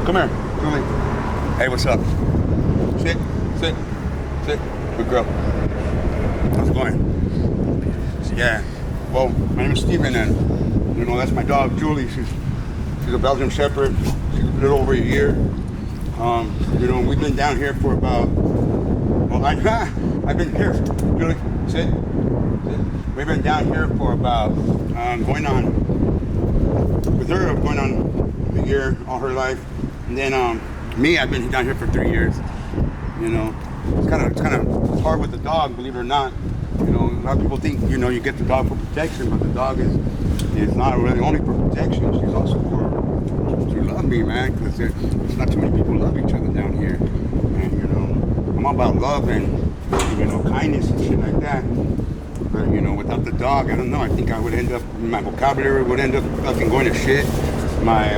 Come here, Julie. Hey, what's up? Sit, sit, sit. Good girl. How's it going? Yeah. Well, my name is Steven, and that's my dog, Julie. She's a Belgian Shepherd. She's a little over a year. We've been down here for about. Well, I've been here. Julie, sit. We've been down here for about going on a year, all her life, and then me, I've been down here for 3 years. It's kind of hard with the dog, believe it or not. A lot of people think you get the dog for protection, but the dog is not really only for protection. She's also to love me, man, because there's not too many people love each other down here, and I'm all about love and kindness and shit like that. But without the dog, I don't know. I think I would end up, my vocabulary would end up fucking going to shit. My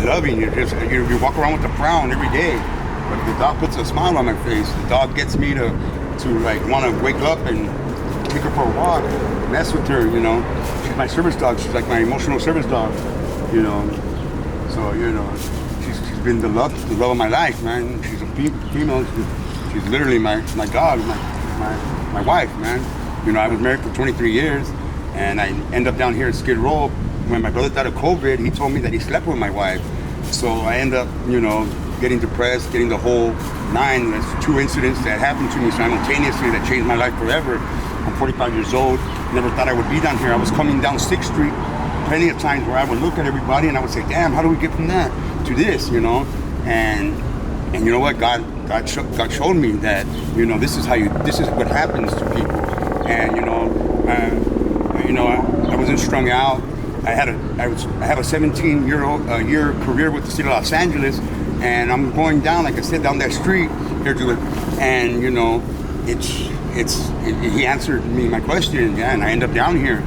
loving, you walk around with a frown every day, but the dog puts a smile on my face. The dog gets me to like want to wake up and take her for a walk, mess with her. She's my service dog. She's like my emotional service dog. So she's been the love of my life, man. She's a female. She's literally my dog, my wife, man. I was married for 23 years, and I end up down here at Skid Row. When my brother died of COVID, he told me that he slept with my wife. So I end up, getting depressed, getting the whole nine. There's 2 incidents that happened to me simultaneously that changed my life forever. I'm 45 years old. Never thought I would be down here. I was coming down 6th Street plenty of times where I would look at everybody and I would say, damn, how do we get from that to this, And you know what? God showed me that, this is what happens to people. And I wasn't strung out. I have a 17-year career with the city of Los Angeles, and I'm going down, like I said, down that street here to it, and he answered me my question, and I end up down here,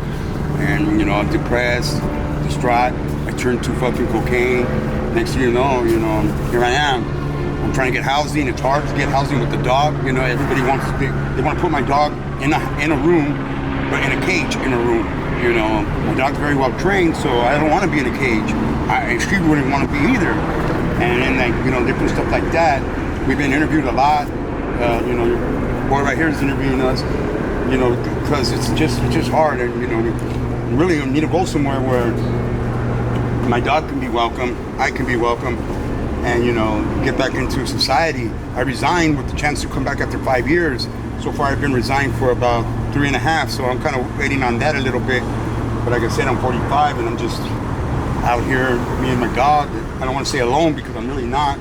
and I'm depressed, distraught. I turned to fucking cocaine. Next thing you know, here I am. I'm trying to get housing. It's hard to get housing with the dog. Everybody they want to put my dog in a room, but in a cage in a room. My dog's very well trained, so I don't want to be in a cage. She wouldn't want to be either. And then different stuff like that. We've been interviewed a lot. Your boy right here is interviewing us. Because it's just hard, and really need to go somewhere where my dog can be welcome, I can be welcome, and get back into society. I resigned with the chance to come back after 5 years. So far I've been resigned for about 3.5, so I'm kind of waiting on that a little bit. But like I said, I'm 45 and I'm just out here, me and my dog. I don't want to say alone because I'm really not.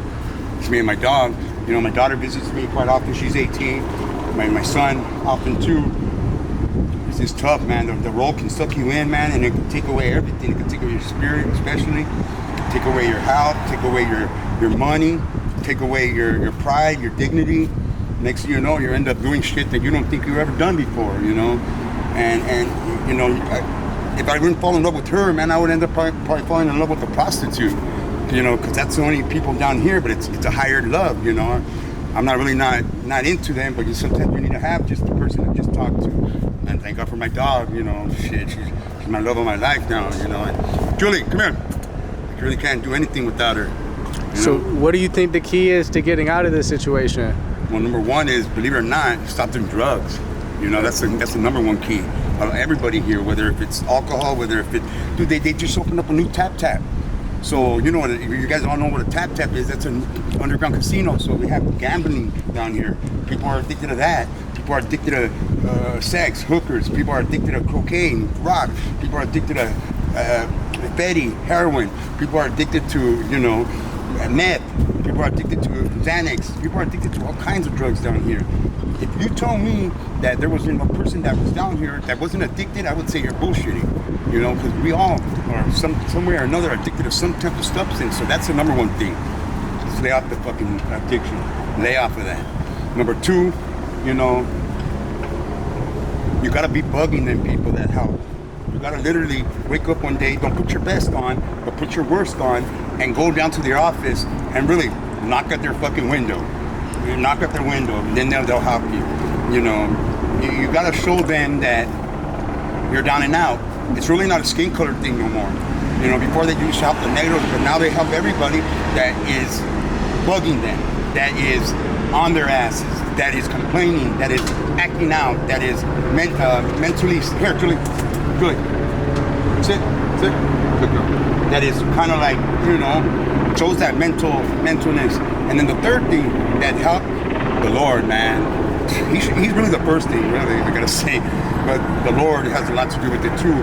It's me and my dog. My daughter visits me quite often. She's 18. My son often too. It's just tough, man. The role can suck you in, man, and it can take away everything. It can take away your spirit, especially. Take away your health, take away your money, take away your pride, your dignity. Next thing you know, you end up doing shit that you don't think you've ever done before, And if I didn't fall in love with her, man, I would end up probably falling in love with a prostitute, because that's the only people down here, but it's a hired love, I'm not really not into them, but sometimes you need to have just a person to just talk to. And thank God for my dog, shit, she's my love of my life now, And Julie, come here. I really can't do anything without her. So what do you think the key is to getting out of this situation? Well, number one is, believe it or not, stop doing drugs. That's the number one key. Everybody here, whether if it's alcohol, they just opened up a new Tap Tap. So you guys all know what a Tap Tap is. That's an underground casino. So we have gambling down here. People are addicted to that. People are addicted to sex, hookers. People are addicted to cocaine, rock. People are addicted to Betty, heroin. People are addicted to meth. People are addicted to Xanax. People are addicted to all kinds of drugs down here. If you told me that there was a person that was down here that wasn't addicted, I would say you're bullshitting. Because we all are some way or another addicted to some type of substance. So that's the number one thing. Just lay off the fucking addiction. Lay off of that. Number 2, you gotta be bugging them people that help. You gotta literally wake up one day, don't put your best on, but put your worst on, and go down to their office and really knock at their fucking window. You knock at their window, and then they'll help you. You gotta show them that you're down and out. It's really not a skin color thing no more. You know, before they used to help the negros, but now they help everybody that is bugging them, that is on their asses, that is complaining, that is acting out, that is mentally, spiritually good. Sit. Good girl. That is kind of like, you know, shows that mentalness. And then the third thing that helped the Lord, man. He's really the first thing, really, I gotta say. But the Lord has a lot to do with it too.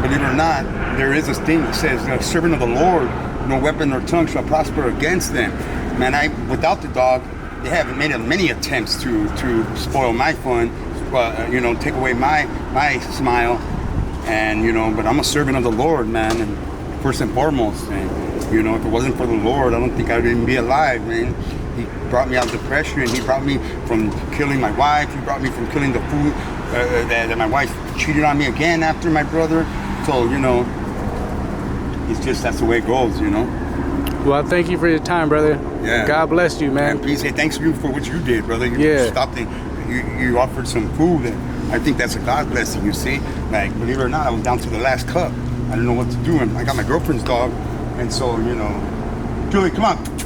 Believe it or not, there is this thing that says, servant of the Lord, no weapon or tongue shall prosper against them. Man, without the dog, they have made many attempts to spoil my fun, you know, take away my smile. And, you know, but I'm a servant of the Lord, man, and first and foremost. And, you know, if it wasn't for the Lord, I don't think I would even be alive, man. He brought me out of depression. He brought me from killing my wife. He brought me from killing the food that my wife cheated on me again after my brother. So, you know, it's just, that's the way it goes, you know. Well, thank you for your time, brother. Yeah. God bless you, man. And please say thanks to you for what you did, brother. You stopped it. You offered some food. And I think that's a God blessing, you see. Like, believe it or not, I was down to the last cup. I didn't know what to do. And I got my girlfriend's dog. And so, you know, Julie, come on.